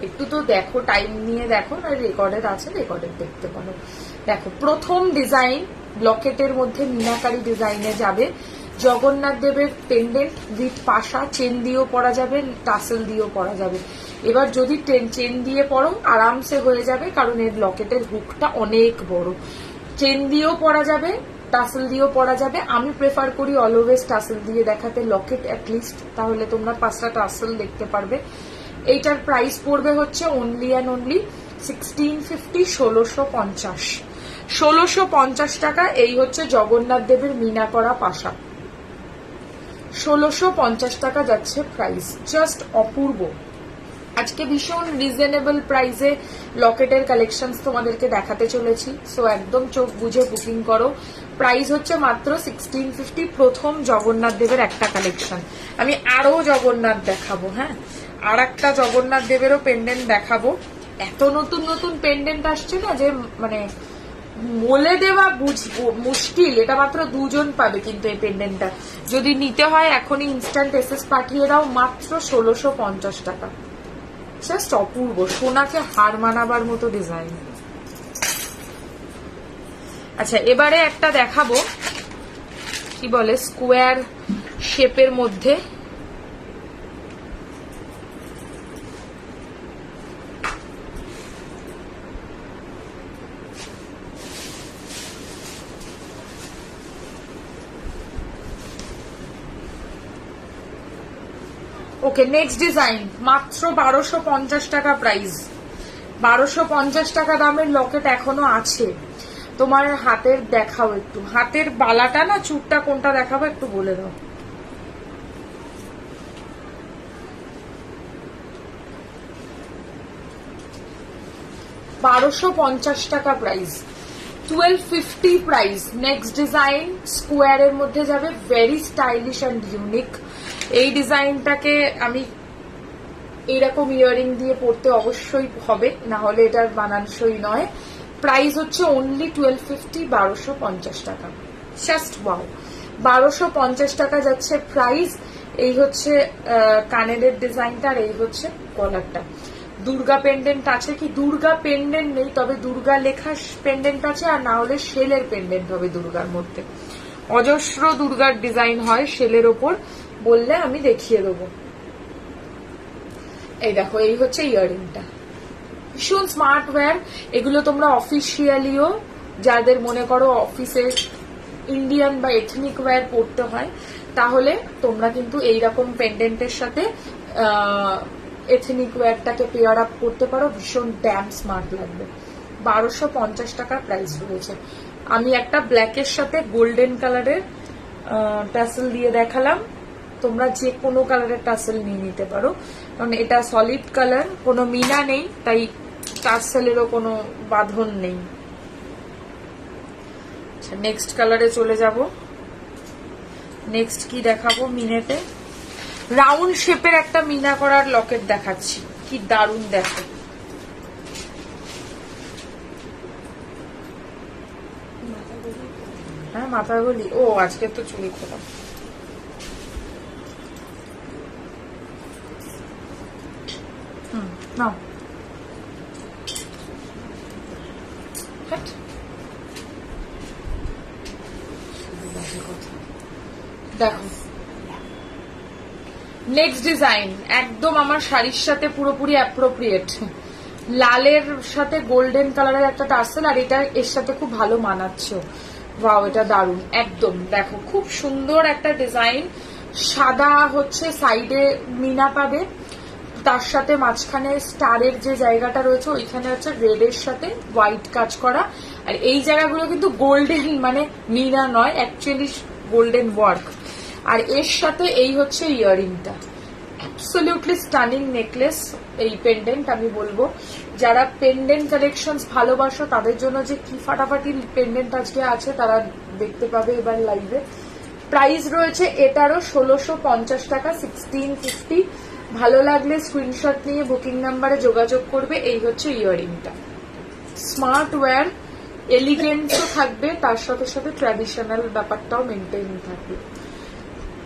একটু তো দেখো, টাইম নিয়ে দেখো, না রেকর্ডেড আছে, রেকর্ডেড দেখতে পারো। দেখো প্রথম ডিজাইন লকেটের মধ্যে মিনাকারি ডিজাইনে যাবে, জগন্নাথ দেবের পেন্ডেন্ট উইথ পাশা, চেন দিয়েও পরা যাবে, টাসেল দিয়েও পরা যাবে। এবার যদি চেন দিয়ে পরো আরামসে হয়ে যাবে, কারণ এর লকেটের হুকটা অনেক বড়। চেন দিয়েও পরা যাবে, টাসেল দিয়েও পরা যাবে। আমি প্রেফার করি অলওয়েজ টাসেল দিয়ে দেখাতে লকেট অ্যাটলিস্ট, তাহলে তোমরা 5টা টাসেল দেখতে পারবে। এইটার প্রাইস পড়বে হচ্ছে অনলি অ্যান্ড অনলি 1650, 1650, 1650 টাকা। এই হচ্ছে জগন্নাথ দেবের মিনা করা পাশা, 1650 টাকা যাচ্ছে প্রাইস। জাস্ট অপূর্ব। আজকে ভীষণ রিজনেবল প্রাইসে লকেটের কালেকশন তোমাদেরকে দেখাতে চলেছি, সো একদম চোখ বুঝে বুকিং করো। প্রাইস হচ্ছে মাত্র 1650। প্রথম জগন্নাথ দেবের একটা কালেকশন। আমি আরো জগন্নাথ দেখাবো, হ্যাঁ, আর একটা জগন্নাথ দেবেরও পেন্ডেন্ট দেখাবো। এত নতুন নতুন পেন্ডেন্ট আসছে না যে মানে বলে দেওয়া মুশকিল। এটা মাত্র 2জন পাবে কিন্তু এই পেন্ডেন্টটা। যদি নিতে হয় এখনই ইনস্ট্যান্ট এসএস পাঠিয়ে দাও, মাত্র 1650 টাকা। জাস্ট অপূর্ব, সোনাকে হার মানাবার মতো ডিজাইন। আচ্ছা, এবারে একটা দেখাবো কি বলে স্কোয়ার শেপের মধ্যে। ওকে, নেক্সট ডিজাইন মাত্র 1250 টাকা প্রাইস। 1250 টাকা দামের লকেট এখনো আছে। তোমার হাতের দেখাও একটু, হাতের বালাটা না চুরটা কোনটা দেখাবো একটু বলে দাও। $1250 টাকা প্রাইস, 1250 প্রাইস। নেক্সট ডিজাইন স্কোয়ারের মধ্যে যাবে, ভেরি স্টাইলিশ অ্যান্ড ইউনিক। এই ডিজাইনটাকে আমি এইরকম ইয়ারিং দিয়ে পড়তে অবশ্যই হবে, না হলে এটার মানানসই নয়। প্রাইস হচ্ছে অনলি 1250, 1250 টাকা। জাস্ট ওয়াও, 1250 টাকা যাচ্ছে প্রাইস। এই হচ্ছে কানেরের ডিজাইনটা, আর এই হচ্ছে কলারটা। দুর্গা পেন্ডেন্ট আছে কি? দুর্গা পেন্ডেন্ট নেই, তবে দুর্গা লেখা পেন্ডেন্ট আছে, আর না হলে শেলের পেন্ডেন্ট হবে দুর্গার মধ্যে। অজস্র দুর্গার ডিজাইন হয় শেলের ওপর, বললে আমি দেখিয়ে দেবো। এই দেখো, এই হচ্ছে ইয়ারিংটা, ভীষণ স্মার্ট ওয়্যার। এগুলো তোমরা অফিসিয়ালিও, যাদের মনে করো অফিসে ইন্ডিয়ান বা এথনিক ওয়্যার পড়তে হয়, তাহলে তোমরা কিন্তু এইরকম পেন্ডেন্টের সাথে এথনিক ওয়্যারটাকে পেয়ার আপ করতে পারো, ভীষণ ড্যাম স্মার্ট লাগবে। 1250 টাকা প্রাইস রয়েছে। আমি একটা ব্ল্যাকের সাথে গোল্ডেন কালারের টাসেল দিয়ে দেখালাম, তোমরা যে কোনো কালারের টাসেল নিয়ে নিতে পারো, কারণ এটা সলিড কালার, কোনো মিনা নেই, তাই টাসেলেরও কোনো বাঁধন নেই। আচ্ছা, নেক্সট কালারে চলে যাব। নেক্সট কি দেখাবো? মিনেতে রাউন্ড শেপের একটা মিনা করার লকেট দেখাচ্ছি, কি দারুণ দেখো। হ্যাঁ, মাথা গলি। ও, আজকে তো চুরি খোলা। নাও, দেখো নেক্সট ডিজাইন একদম আমার শাড়ির সাথে পুরোপুরি অ্যাপ্রোপ্রিয়েট। লালের সাথে গোল্ডেন কালারের একটা টার্সেল, আর এটা এর সাথে খুব ভালো মানাচ্ছে। ওয়াও, এটা দারুণ একদম। দেখো খুব সুন্দর একটা ডিজাইন, সাদা হচ্ছে সাইডে মিনা পাবে, তার সাথে মাঝখানে স্টারের যে জায়গাটা রয়েছে ওইখানে হচ্ছে রেড এর সাথে হোয়াইট কাজ করা, আর এই জায়গাগুলো কিন্তু গোল্ডেন, মানে মিনা নয়, অ্যাকচুয়ালি গোল্ডেন ওয়ার্ক। আর এর সাথে এই হচ্ছে ইয়ারিংটা, অ্যাবসলিউটলি স্টানিং নেকলেস। এই পেন্ডেন্ট আমি বলবো যারা পেন্ডেন্ট কালেকশনস ভালোবাসো তাদের জন্য যে কি ফাটাফাটি পেন্ডেন্ট আজকে আছে তারা দেখতে পাবে এবার লাইভে। প্রাইস রয়েছে এটারও 1650 টাকা, 1650। ভালো লাগলে স্ক্রিনশট নিয়ে বুকিং নাম্বারে যোগাযোগ করবে। এই হচ্ছে ইয়ারিংটা, স্মার্ট ওয়্যার, এলিগেন্টও থাকবে, তার সাথে সাথে ট্র্যাডিশনাল ব্যাপারটাও মেনটেন থাকবে।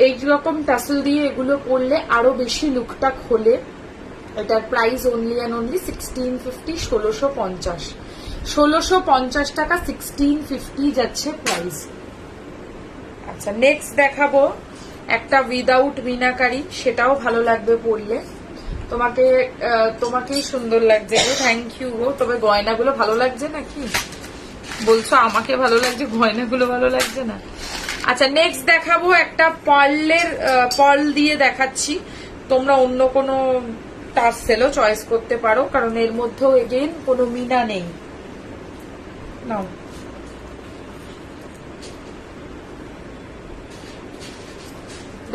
এইরকম টাসেল দিয়ে এগুলো পরলে আরো বেশি লুকটা খোলে। এটার প্রাইস অনলি অ্যান্ড অনলি 1650, 1650। 1650 টাকা, 1650 যাচ্ছে প্রাইস। আচ্ছা, নেক্সট দেখাবো একটা উইদাউট মিনাকারি, সেটাও ভালো লাগবে পরলে। তোমাকেই সুন্দর লাগছে গো, থ্যাংক ইউ গো। তবে গয়নাগুলো ভালো লাগছে নাকি বলছো? আমাকে ভালো লাগছে, গয়নাগুলো ভালো লাগছে না। আচ্ছা, নেক্সট দেখাবো একটা পার্ল দিয়ে দেখাচ্ছি। তোমরা অন্য কোনো টার্সেলও চয়েস করতে পারো, কারণ এর মধ্যেও এগেইন কোনো মিনা নেই। নাও,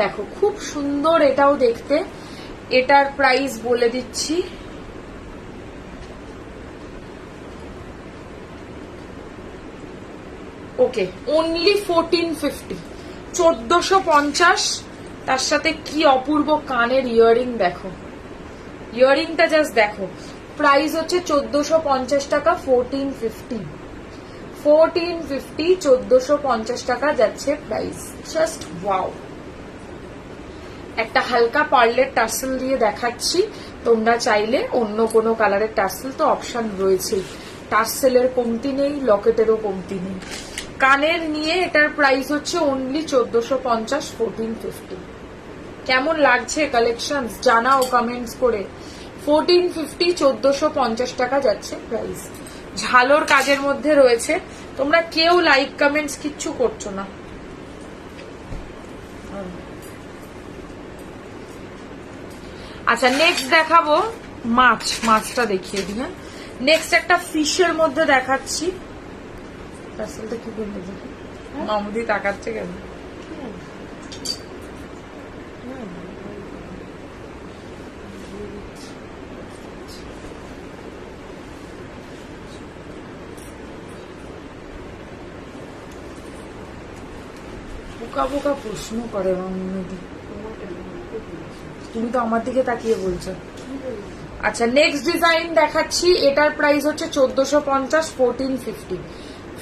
দেখো খুব সুন্দর এটাও দেখতে। এটার প্রাইস বলে দিচ্ছি, ওকে, অনলি 1450, 1450। তার সাথে কি অপূর্ব কানের ইয়ারিং দেখো, ইয়ারিংটা জাস্ট দেখো। প্রাইস হচ্ছে 1450 টাকা, 1450, 1450 টাকা যাচ্ছে প্রাইস। Just wow. একটা হালকা পার্লের টার্সেল দিয়ে দেখাচ্ছি। তোমরা চাইলে অন্য কোনো কালারের টার্সেল তো অপশন রয়েছে, টার্সেলের কমতি নেই, লকেটেরও কমতি নেই। কানের নিয়ে এটার প্রাইস হচ্ছে অনলি 1450, 1450। কেমন লাগছে কালেকশন জানাও কমেন্টস করে। 1450, 1450 টাকা যাচ্ছে প্রাইস। ঝালোর কাজের মধ্যে রয়েছে। তোমরা কেউ লাইক কমেন্টস কিচ্ছু করছো না। আচ্ছা, নেক্সট দেখাবো মাছটা দেখিয়ে দিই। হ্যাঁ, নেক্সট একটা ফিশের মধ্যে দেখাচ্ছি। টার্সেলটা কি বললে দেখি, মামুদি তাকাচ্ছে কেন? বোকা বোকা প্রশ্ন করে মামুদি, তুমি তো আমার দিকে তাকিয়ে বলছো। আচ্ছা, নেক্সট ডিজাইন দেখাচ্ছি। এটার প্রাইস হচ্ছে 1450, 1450।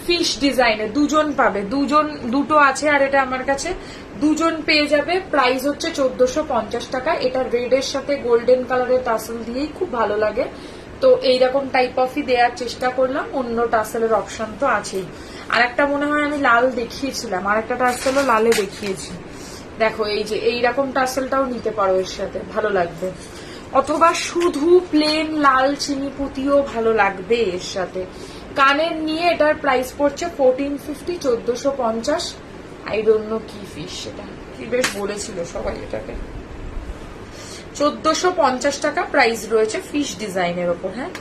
ফিশ ডিজাইনে দুজন পাবে, দুটো আছে আর এটা আমার কাছে দুজন পেয়ে যাবে। প্রাইস হচ্ছে 1450 টাকা। এটা রেডের সাথে গোল্ডেন কালারের টাসেল দিয়েই খুব ভালো লাগে, তো এইরকম টাইপ অফই দেওয়ার চেষ্টা করলাম। অন্য টাসেলের অপশন তো আছেই। আর একটা মনে হয় আমি লাল দেখিয়েছিলাম, আর একটা টাসেলও লালে দেখিয়েছি। দেখো, এই যে এইরকম টাসেলটাও নিতে পারো এর সাথে, ভালো লাগবে। অথবা শুধু প্লেন লাল চিনি পুঁতিও ভালো লাগবে এর সাথে। কানের নিয়ে এটার প্রাইস পড়ছে 1450, 1450। আই ডোন্ট নো কি ফিশ, সেটা কি বেশ বলেছিল সবাই এটাকে। 1450 টাকা প্রাইস রয়েছে ফিশ ডিজাইনের ওপর। হ্যাঁ,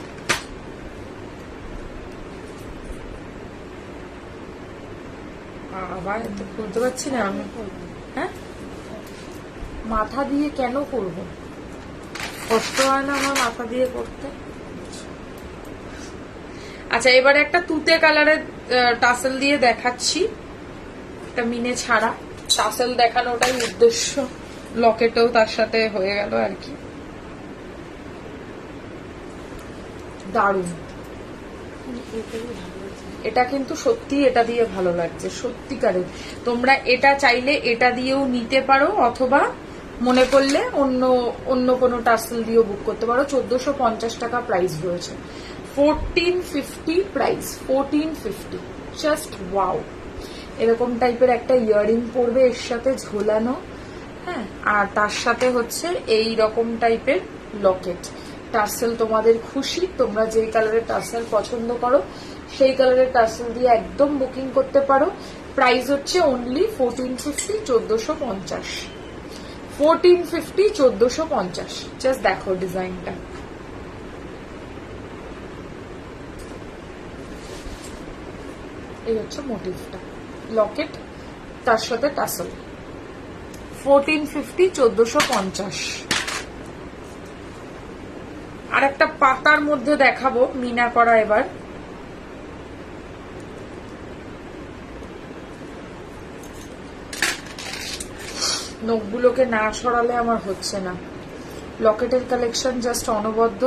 আবার তো খুলতে পারছি না আমি। হ্যাঁ, মাথা দিয়ে কেন করবো? কষ্ট হয় না আমার মাথা দিয়ে করতে? আচ্ছা, এবারে একটা তুতে কালারের টাসেল দিয়ে দেখাচ্ছি। একটা মিনে ছাড়া টাসেল দেখানোটাই উদ্দেশ্য, লকেটেও তার সাথে হয়ে গেল আর কি। দারুণ, এটা কিন্তু সত্যি এটা দিয়ে ভালো লাগছে সত্যিকারের। তোমরা এটা চাইলে এটা দিয়েও নিতে পারো, অথবা মনে করলে অন্য কোনো টার্সেল দিয়েও বুক করতে পারো। 1450 টাকা প্রাইস রয়েছে, 1450 প্রাইস, 1450। Just wow. এরকম টাইপের একটা ইয়ারিং পরবে এর সাথে ঝোলানো। হ্যাঁ, আর তার সাথে হচ্ছে এই রকম টাইপের লকেট। টার্সেল তোমাদের খুশি, তোমরা যেই কালারের টার্সেল পছন্দ করো সেই কালারের টার্সেল দিয়ে একদম বুকিং করতে পারো। প্রাইস হচ্ছে অনলি 1450, 1450, 1450, 1450। জাস্ট দেখো ডিজাইনটা, এই হচ্ছে মোটিভটা, লকেট তার সাথে টাসেল। 1450, 1450। আর একটা পাতার মধ্যে দেখাবো মিনা করা। এবার নখগুলোকে না সরালে আমার হচ্ছে না। লকেটের কালেকশন জাস্ট অনবদ্য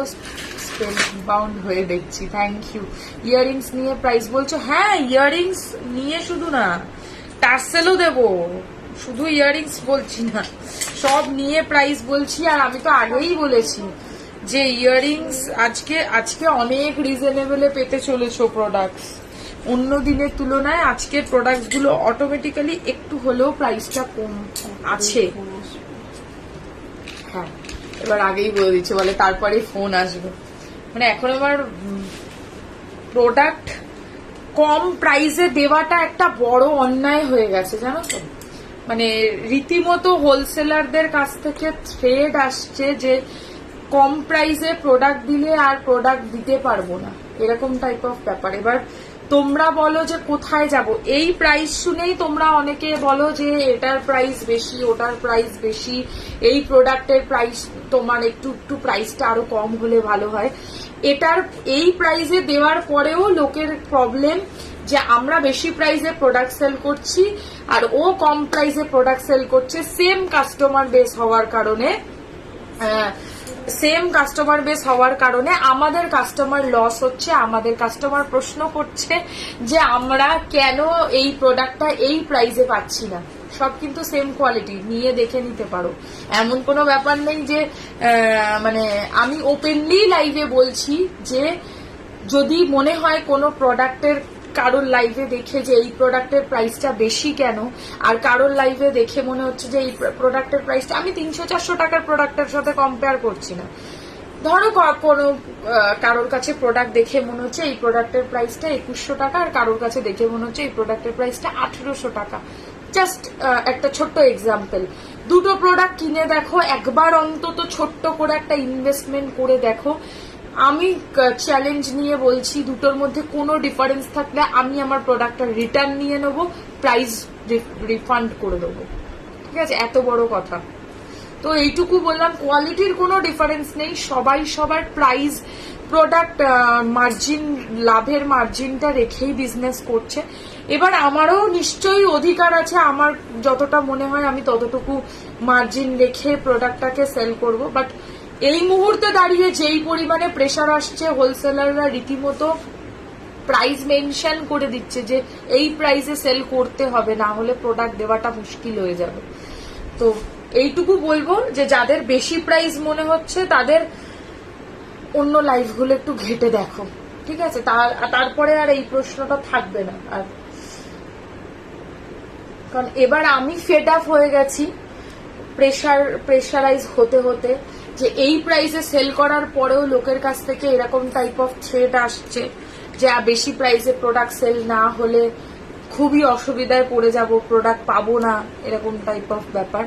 স্পেল বাউন্ড হয়ে দেখছি। Thank you. ইয়ারিংস নিয়ে প্রাইস বলছো? হ্যাঁ, ইয়ারিংস নিয়ে শুধু না, টার্সেলও দেবো, শুধু ইয়ারিংস বলছি না, সব নিয়ে প্রাইস বলছি। আর আমি তো আগেই বলেছি যে ইয়াররিংস আজকে আজকে অনেক রিজনেবলে পেতে চলেছো প্রোডাক্টস, অন্য দিনের তুলনায় আজকের প্রোডাক্টস গুলো অটোমেটিক্যালি একটু হলেও প্রাইসটা কম আছে। হ্যাঁ, এবার আগেই বলে দিচ্ছে, বলে তারপরে ফোন আসবে। মানে এখন আমার প্রোডাক্ট কম প্রাইসে দেওয়াটা একটা বড় অন্যায় হয়ে গেছে, জানো তো। মানে রীতিমতো হোলসেলারদের কাছ থেকে থ্রেড আসছে যে কম প্রাইসে প্রোডাক্ট দিলে আর প্রোডাক্ট দিতে পারবো না, এরকম টাইপ অফ ব্যাপার। এবার তোমরা বলো যে কোথায় যাব, এই প্রাইস শুনেই তোমরা অনেকে বলো যে এটার প্রাইস বেশি, ওটার প্রাইস বেশি, এই প্রোডাক্টের প্রাইস তোমার একটু একটু প্রাইসটা আরো কম হলে ভালো হয়। এটার এই প্রাইসে দেওয়ার পরেও লোকের প্রবলেম যে আমরা বেশি প্রাইসে প্রোডাক্ট সেল করছি আর ও কম প্রাইসে প্রোডাক্ট সেল করছে। সেম কাস্টমার বেস হওয়ার কারণে আমাদের কাস্টমার লস হচ্ছে। আমাদের কাস্টমার প্রশ্ন করছে যে আমরা কেন এই প্রোডাক্টটা এই প্রাইসে পাচ্ছি না। সব কিন্তু সেম কোয়ালিটি, নিয়ে দেখে নিতে পারো, এমন কোনো ব্যাপার নেই যে মানে আমি ওপেনলি লাইভে বলছি যে যদি মনে হয় কোনো প্রোডাক্টের কারোর লাইভে দেখে যে এই প্রোডাক্টের প্রাইসটা বেশি কেন, আর কারোর লাইভে দেখে মনে হচ্ছে যে এই প্রোডাক্টের প্রাইসটা, আমি 300-400 টাকার প্রোডাক্টের সাথে কম্পেয়ার করছি না। ধরো কোনো কারোর কাছে প্রোডাক্ট দেখে মনে হচ্ছে এই প্রোডাক্টের প্রাইসটা 2100 টাকা, আর কারোর কাছে দেখে মনে হচ্ছে এই প্রোডাক্টের প্রাইসটা 1800 টাকা। জাস্ট একটা ছোট্ট এক্সাম্পল। দুটো প্রোডাক্ট কিনে দেখো, একবার অন্তত ছোট্ট করে একটা ইনভেস্টমেন্ট করে দেখো। আমি চ্যালেঞ্জ নিয়ে বলছি, দুটোর মধ্যে কোনো ডিফারেন্স থাকলে আমি আমার প্রোডাক্টটা রিটার্ন নিয়ে নেবো, প্রাইস রিফান্ড করে দেবো, ঠিক আছে? এত বড় কথা। তো এইটুকু বললাম, কোয়ালিটির কোনো ডিফারেন্স নেই, সবাই সবার প্রাইস, প্রোডাক্ট মার্জিন, লাভের মার্জিনটা রেখেই বিজনেস করছে। এবার আমারও নিশ্চয়ই অধিকার আছে, আমার যতটা মনে হয় আমি ততটুকু মার্জিন রেখে প্রোডাক্টটাকে সেল করব। বাট এই মুহূর্তে দাঁড়িয়ে যেই পরিমাণে প্রেসার আসছে, হোলসেলাররা রীতিমতো প্রাইস মেনশন করে দিচ্ছে যে এই প্রাইসে সেল করতে হবে, না হলে প্রোডাক্ট দেওয়াটা মুশকিল হয়ে যাবে। তো এইটুকু বলবো যে যাদের বেশি প্রাইস মনে হচ্ছে তাদের অন্য লাইভগুলো একটু ঘেটে দেখো, ঠিক আছে? তারপরে আর এই প্রশ্নটা থাকবে না। আর কারণ এবার আমি ফেড আপ হয়ে গেছি প্রেশারাইজ হতে হতে, যে এই প্রাইসে সেল করার পরেও লোকের কাছ থেকে এরকম টাইপ অফ থ্রেড আসছে যে বেশি প্রাইসে প্রোডাক্ট সেল না হলে খুবই অসুবিধায় পড়ে যাব, প্রোডাক্ট পাবো না, এরকম টাইপ অফ ব্যাপার।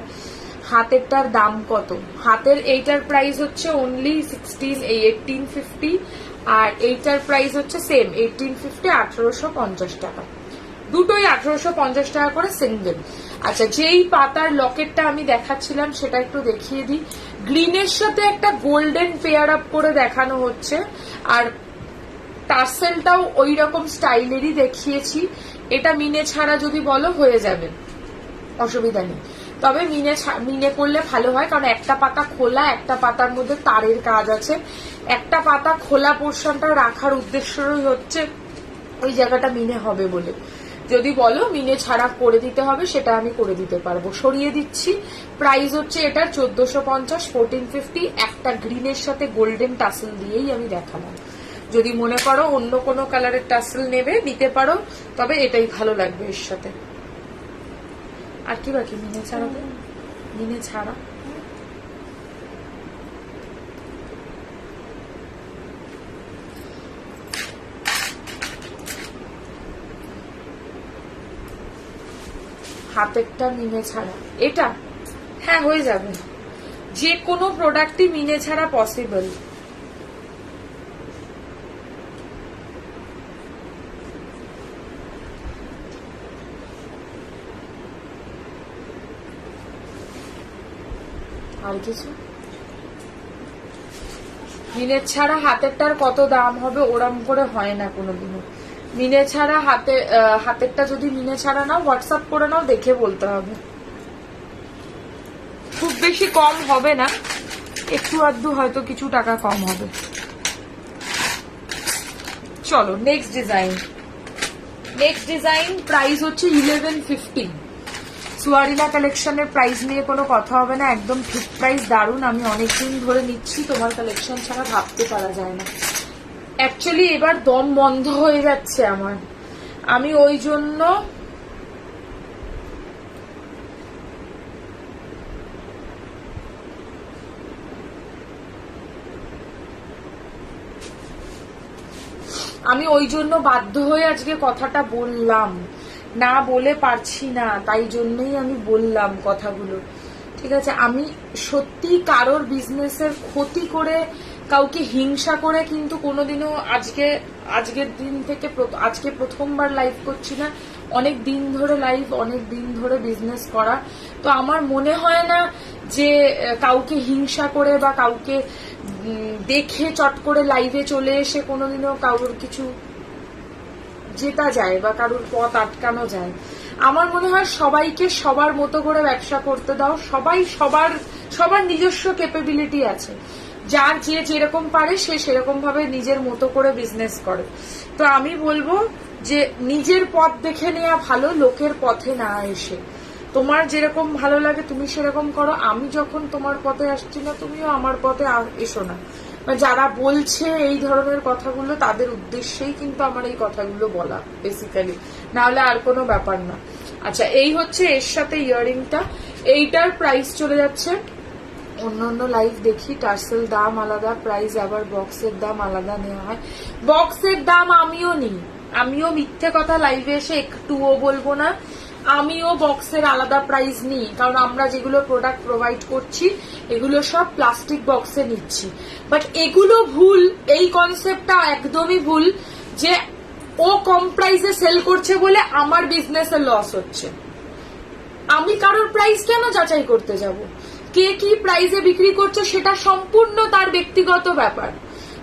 হাতেরটার দাম কত? হাতের এইটার প্রাইস হচ্ছে অনলি 1850, আর এইটার প্রাইস হচ্ছে সেম 1850, 1850 টাকা। দুটোই 1850 টাকা করে সিঙ্গেল। আচ্ছা, যেই পাতার লকেটটা আমি দেখাচ্ছিলাম সেটা একটু দেখিয়ে দিই। গ্রিনের সাথে একটা গোল্ডেন পেয়ার আপ করে দেখানো হচ্ছে, আর টার্সেলটাও ওই রকম স্টাইলেরই দেখিয়েছি। এটা মিনে ছাড়া যদি বলো হয়ে যাবে, অসুবিধা নেই। তবে মিনে করলে ভালো হয়, কারণ একটা পাতা খোলা, একটা পাতার মধ্যে তারের কাজ আছে। একটা পাতা খোলা পোর্শনটা রাখার উদ্দেশ্যই হচ্ছে ওই জায়গাটা মিনে হবে বলে। যদি বলো মিনে ছাড়া করে দিতে হবে, সেটা আমি করে দিতে পারবো। সরিয়ে দিচ্ছি। প্রাইস হচ্ছে এটার 1450, 1450। একটা গ্রিনের সাথে গোল্ডেন টাসেল দিয়েই আমি দেখালাম। যদি মনে করো অন্য কোনো কালারের টাসেল নেবে নিতে পারো, তবে এটাই ভালো লাগবে এর সাথে। আর কি বাকি? মিনে ছাড়া, মিনে ছাড়া হাতেরটা মিনে ছাড়া, এটা হ্যাঁ হয়ে যাবে। যে কোনো প্রোডাক্টই মিনে ছাড়া পসিবল। আর কিছু মিনের ছাড়া হাতেরটার কত দাম হবে ওরম করে হয় না কোনোদিনও। মিনে ছাড়া হাতেরটা যদি মিনে ছাড়া নাও, হোয়াটসঅ্যাপ করে নাও, দেখে বলতে হবে। খুব বেশি কম হবে না, একটু আধটু হয়তো কিছু টাকা কম হবে। চলো next design. Next design price হচ্ছে 1150। সুয়ারিনা কালেকশনের প্রাইস নিয়ে কোনো কথা হবে না, একদম ঠিক প্রাইস, দারুণ। আমি অনেকদিন ধরে নিচ্ছি, তোমার কালেকশন ছাড়া ভাবতে পারা যায় না। অ্যাকচুয়ালি এবার দম বন্ধ হয়ে যাচ্ছে আমার, আমি ওই জন্য বাধ্য হয়ে আজকে কথাটা বললাম, না বলে পারছি না, তাই জন্যই আমি বললাম কথাগুলো, ঠিক আছে? আমি সত্যি কারোর বিজনেসের ক্ষতি করে, কাউকে হিংসা করে কিন্তু কোনোদিনও আজকের দিন থেকে আজকে প্রথমবার লাইভ করছি না, অনেক দিন ধরে লাইভ, অনেক দিন ধরে বিজনেস করা। তো আমার মনে হয় না যে কাউকে হিংসা করে বা কাউকে দেখে চট করে লাইভে চলে এসে কোনোদিনও কারোর কিছু জেতা যায় বা কারোর পথ আটকানো যায়। আমার মনে হয় সবাইকে সবার মতো করে ব্যবসা করতে দাও, সবার নিজস্ব ক্যাপাবিলিটি আছে, যার যে যেরকম পারে সে সেরকম ভাবে নিজের মতো করে বিজনেস করে। তো আমি বলবো যে নিজের পথ দেখে নেওয়া ভালো, লোকের পথে না এসে। তোমার যেরকম ভালো লাগে তুমি সেরকম করো, আমি যখন তোমার পথে আসছি না তুমিও আমার পথে এসো না। যারা বলছে এই ধরনের কথাগুলো তাদের উদ্দেশ্যেই কিন্তু আমার এই কথাগুলো বলা বেসিক্যালি, না হলে আর কোনো ব্যাপার না। আচ্ছা, এই হচ্ছে এর সাথে ইয়াররিংটা, এইটার প্রাইস চলে যাচ্ছে, অন্য লাইভ দেখি টার্সেল দাম আলাদা, প্রাইস আবার বক্সের দাম আলাদা নেওয়া হয়। বক্সের দাম আমিও নিই, আমিও মিথ্যে কথা লাইভে এসে একটুও বলবো না, আমিও বক্সের আলাদা প্রাইস নিই, কারণ আমরা যেগুলো প্রোডাক্ট প্রোভাইড করছি এগুলো সব প্লাস্টিক বক্সে নিচ্ছি। বাট এগুলো ভুল, এই কনসেপ্টটা একদমই ভুল যে ও কম প্রাইসে সেল করছে বলে আমার বিজনেসে লস হচ্ছে। আমি কারোর প্রাইস কেন যাচাই করতে যাব? কে কি প্রাইসে বিক্রি করছে সেটা সম্পূর্ণ তার ব্যক্তিগত ব্যাপার।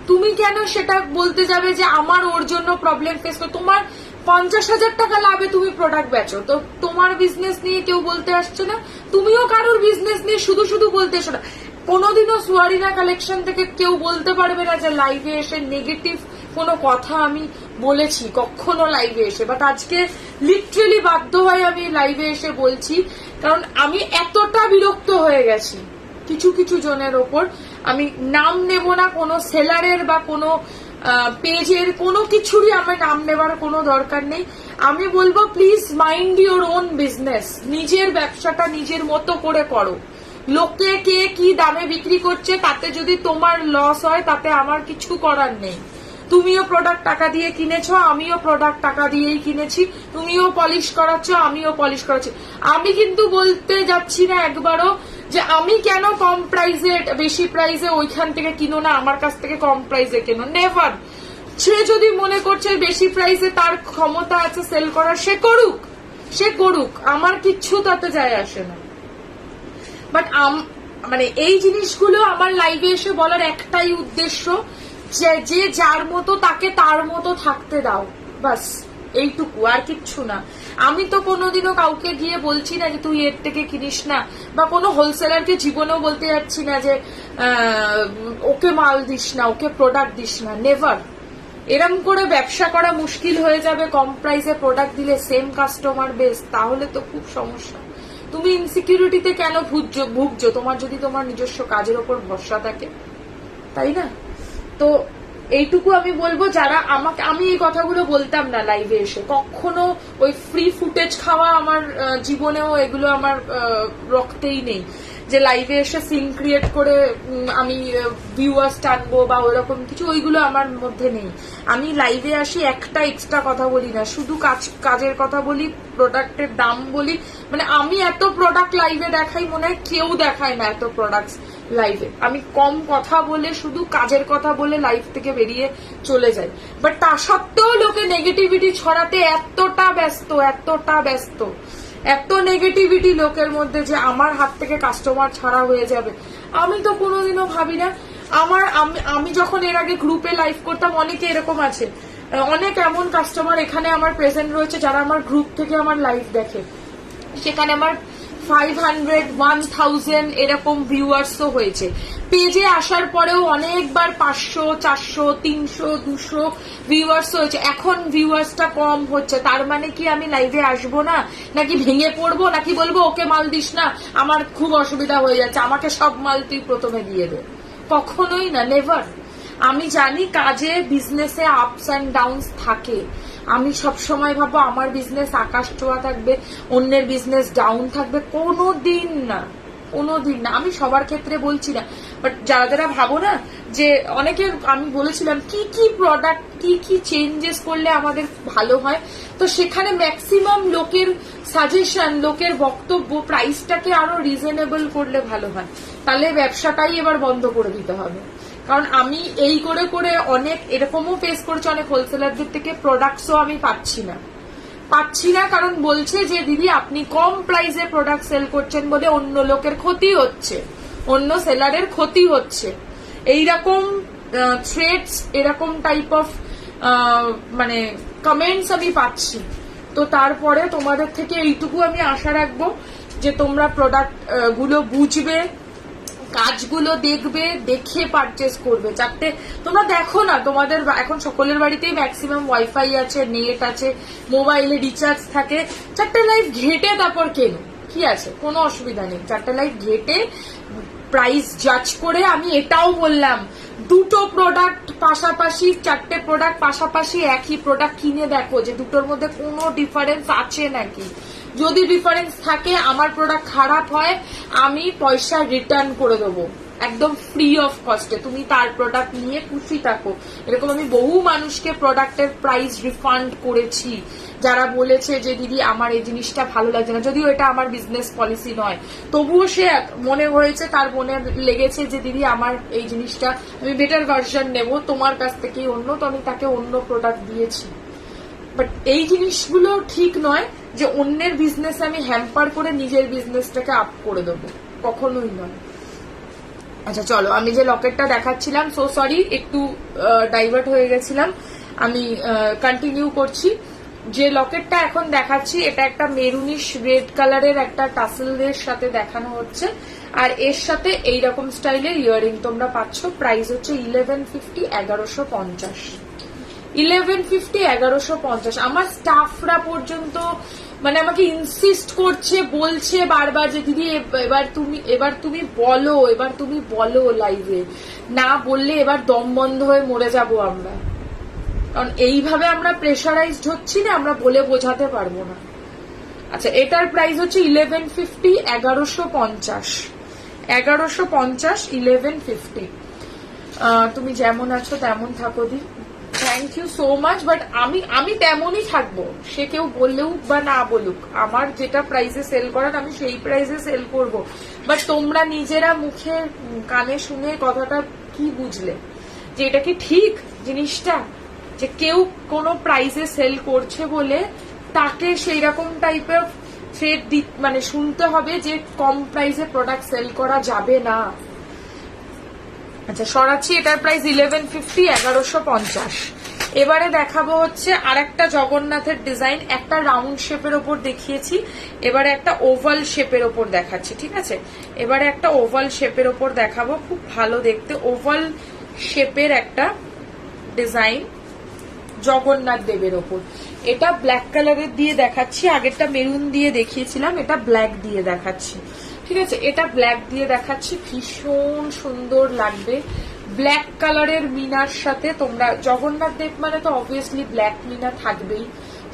তুমি কেন সেটা বলতে যাবে যে আমার ওর জন্য প্রবলেম ফেস করে? তোমার 50,000 টাকা লাভে তুমি প্রোডাক্ট বেচো, তো তোমার বিজনেস নিয়ে কেউ বলতে আসছে না, তুমিও কারোর বিজনেস নিয়ে শুধু শুধু বলতে এসো না। কোনোদিনও সুয়ারিনা কালেকশন থেকে কেউ বলতে পারবে না যে লাইভে এসে নেগেটিভ কোনো কথা আমি বলেছি, কখনো লাইভে এসে। বাট আজকে লিটারেলি বাধ্য হয়ে আমি লাইভে এসে বলছি, কারণ আমি এতটা বিরক্ত হয়ে গেছি কিছু কিছু জনের ওপর। আমি নাম নেব না, কোনো সেলারের বা কোনো পেজের কোনো কিছুরই আমার নাম নেবার কোনো দরকার নেই। আমি বলবো please mind your own business, নিজের ব্যবসাটা নিজের মতো করে করো। লোকে কে কি দামে বিক্রি করছে তাতে যদি তোমার লস হয় তাতে আমার কিছু করার নেই। তুমিও প্রোডাক্ট টাকা দিয়ে কিনেছো, আমিও প্রোডাক্ট টাকা দিয়েই কিনেছি, তুমিও পলিশ করাচ্ছ, আমিও পলিশ করাচ্ছি। আমি কিন্তু বলতে যাচ্ছি না একবারও যে আমি কেন কম প্রাইসে বেশি প্রাইসে ওইখান থেকে কিনো না, আমার কাছ থেকে কম প্রাইসে কেনো, নেভার। সে যদি মনে করছে বেশি প্রাইসে তার ক্ষমতা আছে সেল করার, সে করুক, আমার কিচ্ছু তাতে যায় আসে না। বাট মানে এই জিনিসগুলো আমার লাইভে এসে বলার একটাই উদ্দেশ্য, যে যার মতো তাকে তার মতো থাকতে দাও, বাস এইটুকু, আর কিচ্ছু না। আমি তো কোনোদিনও কাউকে গিয়ে বলছি না যে তুই এর থেকে কিনিস না, বা কোনো হোলসেলারকে জীবনেও বলতে যাচ্ছি না যে ওকে মাল দিস না, ওকে প্রোডাক্ট দিস না, নেভার। এরম করে ব্যবসা করা মুশকিল হয়ে যাবে। কম প্রাইসে প্রোডাক্ট দিলে সেম কাস্টমার বেস, তাহলে তো খুব সমস্যা। তুমি ইনসিকিউরিটিতে কেন ভুগছো তোমার যদি তোমার নিজস্ব কাজের ওপর ভরসা থাকে, তাই না? তো এইটুকু আমি বলবো, যারা আমি এই কথাগুলো বলতাম না লাইভে এসে, কখনো ওই ফ্রি ফুটেজ খাওয়া আমার জীবনেও এগুলো আমার রক্তেই নেই, যে লাইভে এসে সিন ক্রিয়েট করে আমি ভিউয়ার্স টানবো বা ওরকম কিছু, ওইগুলো আমার মধ্যে নেই। আমি লাইভে আসি, একটা এক্সট্রা কথা বলি না, শুধু কাজের কথা বলি, প্রোডাক্টের দাম বলি। মানে আমি এত প্রোডাক্ট লাইভে দেখাই, মনে হয় কেউ দেখায় না এত প্রোডাক্ট লাইভে। আমি কম কথা বলে শুধু কাজের কথা বলে লাইভ থেকে বেরিয়ে চলে যাই। বাট তা সত্ত্বেও লোকে নেগেটিভিটি ছড়াতে এতটা ব্যস্ত, এত নেগেটিভিটি লোকের মধ্যে যে আমার হাত থেকে কাস্টমার ছাড়া হয়ে যাবে। আমি তো কোনোদিনও ভাবি না। আমি যখন এর আগে গ্রুপে লাইভ করতাম, অনেকে এরকম আছে, অনেক এমন কাস্টমার এখানে আমার প্রেজেন্ট রয়েছে যারা আমার গ্রুপ থেকে আমার লাইভ দেখে, সেখানে আমার 500, 1000 এরকম ভিউয়ার্সও হয়েছে। পেজে আসার পরেও অনেকবার 500, 400, 300, 200 ভিউয়ার্স হয়েছে, এখন ভিউয়ার্সটা কম হচ্ছে, তার মানে কি আমি লাইভে আসবো না, নাকি ভেঙে পড়বো, নাকি বলবো ওকে মাল দিস না, আমার খুব অসুবিধা হয়ে যাচ্ছে, আমাকে সব মাল তুই প্রথমে দিয়ে দে? কখনোই না, নেভার। আমি জানি কাজে বিজনেসে আপস অ্যান্ড ডাউনস থাকে, আমি সবসময় ভাবো আমার বিজনেস আকাশ ছোঁয়া থাকবে, অন্যের বিজনেস ডাউন থাকবে, কোনোদিন না, কোনোদিন না। আমি সবার ক্ষেত্রে বলছি না, বাট যারা যারা ভাবো না যে অনেকের, আমি বলেছিলাম কি কি প্রোডাক্ট কি কি চেঞ্জেস করলে আমাদের ভালো হয়, তো সেখানে ম্যাক্সিমাম লোকের সাজেশন, লোকের বক্তব্য প্রাইসটাকে আরো রিজনেবল করলে ভালো হয়, তাহলে ব্যবসাটাই এবার বন্ধ করে দিতে হবে। কারণ আমি এই করে করে অনেক এরকমও ফেস করছি, অনেক হোলসেলারদের থেকে প্রোডাক্টসও আমি পাচ্ছি না, কারণ বলছে যে দিদি আপনি কম প্রাইসে প্রোডাক্ট সেল করছেন বলে অন্য লোকের ক্ষতি হচ্ছে, অন্য সেলারের ক্ষতি হচ্ছে, এইরকম থ্রেটস, এরকম টাইপ অফ মানে কমেন্টস আমি পাচ্ছি। তো তারপরে তোমাদের থেকে এইটুকু আমি আশা রাখবো যে তোমরা প্রোডাক্ট গুলো বুঝবে, কাজগুলো দেখবে, দেখে পারচেস করবে। যাতে তোমরা দেখো না, তোমাদের এখন সকলের বাড়িতেই ম্যাক্সিমাম ওয়াইফাই আছে, নেট আছে, মোবাইলে রিচার্জ থাকে, 4টা লাইভ ঘেটে তারপর কেনো, কি আছে, কোনো অসুবিধা নেই। 4টা লাইভ ঘেটে প্রাইস জাজ করে, আমি এটাও বললাম, দুটো প্রোডাক্ট পাশাপাশি, 4টে প্রোডাক্ট পাশাপাশি একই প্রোডাক্ট কিনে দেখো যে দুটোর মধ্যে কোনো ডিফারেন্স আছে নাকি। যদি ডিফারেন্স থাকে, আমার প্রোডাক্ট খারাপ হয়, আমি পয়সা রিটার্ন করে দেবো একদম ফ্রি অফ কস্টে, তুমি তার প্রোডাক্ট নিয়ে খুশি থাকো। এরকম আমি বহু মানুষকে প্রোডাক্টের প্রাইস রিফান্ড করেছি, যারা বলেছে যে দিদি আমার এই জিনিসটা ভালো লাগছে না, যদিও এটা আমার বিজনেস পলিসি নয়, তবুও সে মনে হয়েছে, তার মনে লেগেছে যে দিদি আমার এই জিনিসটা আমি বেটার ভার্সন নেব তোমার কাছ থেকে অন্য, তো আমি তাকে অন্য প্রোডাক্ট দিয়েছি। বাট এই জিনিসগুলো ঠিক নয় যে অন্যের বিজনেস আমি হ্যাম্পার করে নিজের বিজনেসটাকে আপ করে দেবো, কখনোই নয়। আচ্ছা চলো, আমি যে লকেটটা দেখাচ্ছিলাম, সো সরি একটু ডাইভার্ট হয়ে গেছিলাম, আমি কন্টিনিউ করছি। যে লকেটটা এখন দেখাচ্ছি, এটা একটা মেরুনিশ রেড কালারের একটা টাসেলের সাথে দেখানো হচ্ছে, আর এর সাথে এইরকম স্টাইলের ইয়াররিং তোমরা পাচ্ছ। প্রাইস হচ্ছে 1150, 1150, 1150, 1150। আমার স্টাফরা পর্যন্ত মানে আমাকে ইনসিস্ট করছে, বলছে বারবার যে দিদি এবার তুমি বলো লাইভে, না বললে এবার দম বন্ধ হয়ে মরে যাব আমরা। কারণ এইভাবে আমরা প্রেশারাইজড হচ্ছি না, আমরা বলে বোঝাতে পারবো না। আচ্ছা, এটার প্রাইস হচ্ছে 1150, 1150, 1150, 1150। তুমি যেমন আছো তেমন থাকো দি, thank you so much. But আমি তেমনই থাকবো, সে কেউ বললেও বা না বলুক, আমার যেটা প্রাইসে সেল করার আমি সেই প্রাইসে সেল করব। বাট তোমরা নিজেরা মুখে কানে শুনে কথাটা কি বুঝলে যে এটা কি ঠিক জিনিসটা, যে কেউ কোনো প্রাইসে সেল করছে বলে তাকে সেই রকম টাইপের থ্রেট মানে শুনতে হবে যে কম প্রাইসে প্রোডাক্ট সেল করা যাবে না। আচ্ছা সরাচ্ছি, এটার প্রাইস 1150, 1150। এবারে দেখাবো হচ্ছে আরেকটা জগন্নাথের ডিজাইন, একটা রাউন্ড শেপের ওপর দেখিয়েছি, এবারে একটা ওভাল শেপের ওপর দেখাচ্ছি, ঠিক আছে? এবারে একটা ওভাল শেপের ওপর দেখাবো, খুব ভালো দেখতে ওভাল শেপের একটা ডিজাইন জগন্নাথ দেবের ওপর। এটা ব্ল্যাক কালারের দিয়ে দেখাচ্ছি, আগেরটা মেরুন দিয়ে দেখিয়েছিলাম, এটা ব্ল্যাক দিয়ে দেখাচ্ছি, ঠিক আছে? এটা ব্ল্যাক দিয়ে দেখাচ্ছি, ভীষণ সুন্দর লাগবে ব্ল্যাক কালারের মিনার সাথে। তোমরা জগন্নাথ দেব মানে তো অবভিয়াসলি ব্ল্যাক মিনা থাকবেই,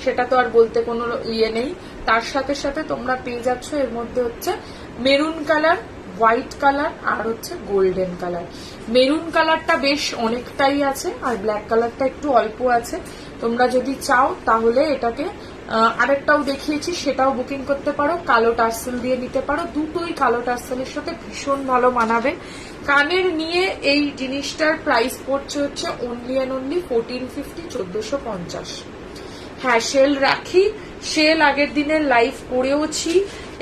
সেটা তো আর বলতে কোনো ইয়ে নেই। তার সাথে সাথে তোমরা পেয়ে যাচ্ছ এর মধ্যে হচ্ছে মেরুন কালার, হোয়াইট কালার আর হচ্ছে গোল্ডেন কালার। মেরুন কালারটা বেশ অনেকটাই আছে আর ব্ল্যাক কালারটা একটু অল্প আছে। তোমরা যদি চাও তাহলে এটাকে আরেকটাও দেখিয়েছি, সেটাও বুকিং করতে পারো, কালো টার্সেল দিয়ে নিতে পারো, দুটোই কালো টার্সেলের সাথে ভীষণ ভালো মানাবে। কানের নিয়ে এই জিনিসটার প্রাইস পড়ছে হচ্ছে অনলি অ্যান্ড অনলি 1450, 1450। হ্যাঁ সেল রাখি, সেল আগের দিনের লাইভ করেওছি।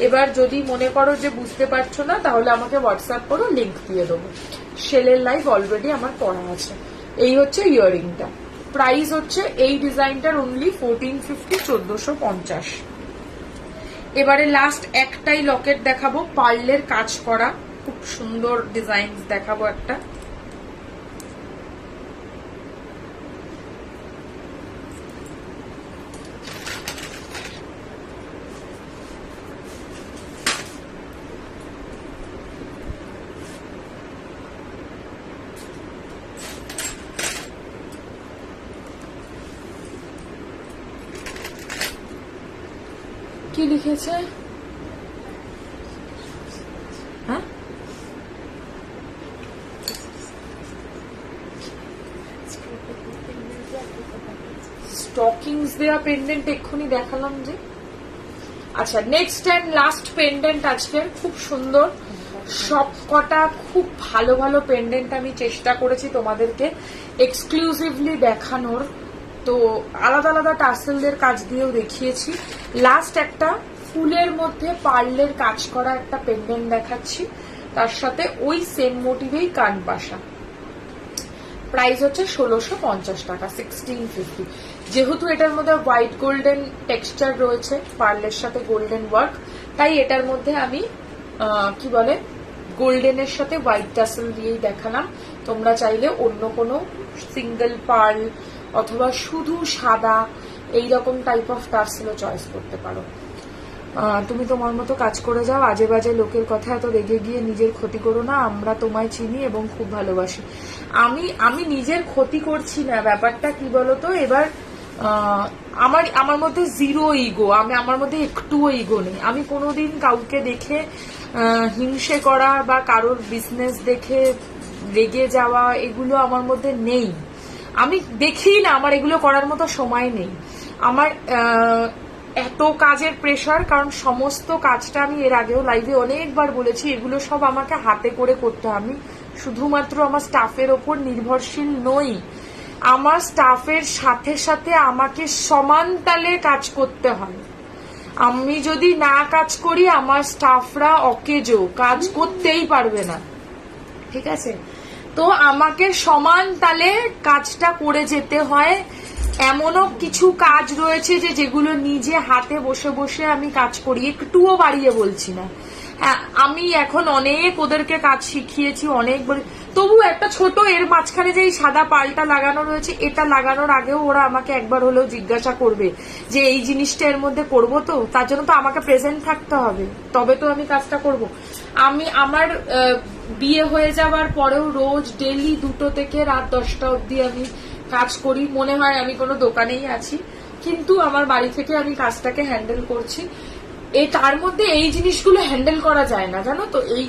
এবার যদি মনে করো যে বুঝতে পারছো না তাহলে আমাকে হোয়াটসঅ্যাপ করো, লিঙ্ক দিয়ে দেবো। সেলের লাইভ অলরেডি আমার করা আছে। এই হচ্ছে ইয়াররিংটা, প্রাইস হচ্ছে এই ডিজাইনটার অনলি 1450, 1450। এবারে লাস্ট একটাই লকেট দেখাবো, পার্লের কাজ করা, খুব সুন্দর ডিজাইন দেখাবো একটা। কি লিখেছে? হ্যাঁ, স্টকিংস দেওয়া পেন্ডেন্ট এক্ষুনি দেখালাম যে। আচ্ছা, নেক্সট অ্যান্ড লাস্ট পেন্ডেন্ট আজকের, খুব সুন্দর সব কটা খুব ভালো ভালো পেন্ডেন্ট আমি চেষ্টা করেছি তোমাদেরকে এক্সক্লুসিভলি দেখানোর। তো আলাদা আলাদা টার্সেলদের কাজ দিয়েও দেখিয়েছি। লাস্ট একটা ফুলের মধ্যে পার্লের কাজ করা একটা পেন্ডেন্ট দেখাচ্ছি, তার সাথে ওই সেম মোটিভেই কান বাসা। প্রাইস হচ্ছে 1650 টাকা, 1650। যেহেতু এটার মধ্যে হোয়াইট গোল্ডেন টেক্সচার রয়েছে পার্লের সাথে গোল্ডেন ওয়ার্ক, তাই এটার মধ্যে আমি কি বলে গোল্ডেনের সাথে হোয়াইট টাসেল দিয়েই দেখালাম। তোমরা চাইলে অন্য কোনো সিঙ্গেল পার্ল অথবা শুধু সাদা এইরকম টাইপ অফ টার্সেলও চয়েস করতে পারো। তুমি তোমার মতো কাজ করে যাও, আজে বাজে লোকের কথা এত রেগে গিয়ে নিজের ক্ষতি করো না। আমরা তোমায় চিনি এবং খুব ভালোবাসি। আমি নিজের ক্ষতি করছি না, ব্যাপারটা কি বলতো, এবার আমার মধ্যে জিরো ইগো, আমার মধ্যে একটুও ইগো নেই। আমি কোনোদিন কাউকে দেখে হিংসে করা বা কারোর বিজনেস দেখে রেগে যাওয়া এগুলো আমার মধ্যে নেই। আমি দেখি না, আমার এগুলো করার মতো সময় নেই। আমার এত কাজের প্রেশার, কারণ সমস্ত কাজটা আমি এর আগেও লাইভে অনেকবার বলেছি, এগুলো সব আমাকে হাতে করে করতে হয়। আমি শুধুমাত্র আমার স্টাফের ওপর নির্ভরশীল নই, আমার স্টাফের সাথে সাথে আমাকে সমান তালে কাজ করতে হয়। আমি যদি না কাজ করি আমার স্টাফরা অকেজো, কাজ করতেই পারবে না, ঠিক আছে? তো আমাকে সমান তালে কাজটা করে যেতে হয়। এমনও কিছু কাজ রয়েছে যেগুলো নিজে হাতে বসে বসে আমি কাজ করি, একটুও বাড়িয়ে বলছি না। হ্যাঁ, আমি এখন অনেক ওদেরকে কাজ শিখিয়েছি, অনেক তবু একটা ছোট এর মাঝখানে যে সাদা পালটা লাগানো রয়েছে, এটা লাগানোর আগেও ওরা আমাকে একবার হলেও জিজ্ঞাসা করবে যে এই জিনিসটা এর মধ্যে করবো তো, তার জন্য তো আমাকে প্রেজেন্ট থাকতে হবে, তবে তো আমি কাজটা করব। আমি আমার বিয়ে হয়ে যাওয়ার পরেও রোজ ডেইলি 2টো থেকে রাত 10টা অবধি আমি কাজ করি, মনে হয় আমি কোনো দোকানেই আছি, কিন্তু আমার বাড়ি থেকে আমি কাজটাকে হ্যান্ডেল করছি। তার মধ্যে এই জিনিসগুলো হ্যান্ডেল করা যায় না, জানো তো, এই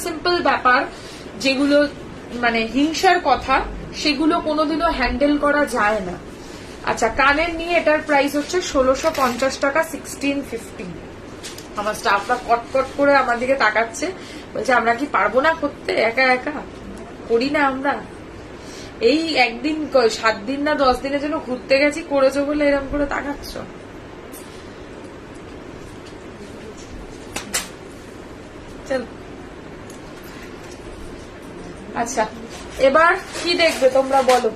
সিম্পল ব্যাপার যেগুলো মানে হিংসার কথা, সেগুলো কোনোদিনও হ্যান্ডেল করা যায় না। আচ্ছা, কানের নিয়ে এটার প্রাইস হচ্ছে 1650 টাকা, 1650। আমার স্টাফরা কটকট করে আমার দিকে তাকাচ্ছে, বলছে আমরা কি পারবো না করতে, একা একা করি না আমরা? এই একদিন 7 দিন না 10 দিনের জন্য ঘুরতে গেছি, করেছো বলে এরকম করে তাকাচ্ছ। চল, আচ্ছা এবার কি দেখবে তোমরা বলো।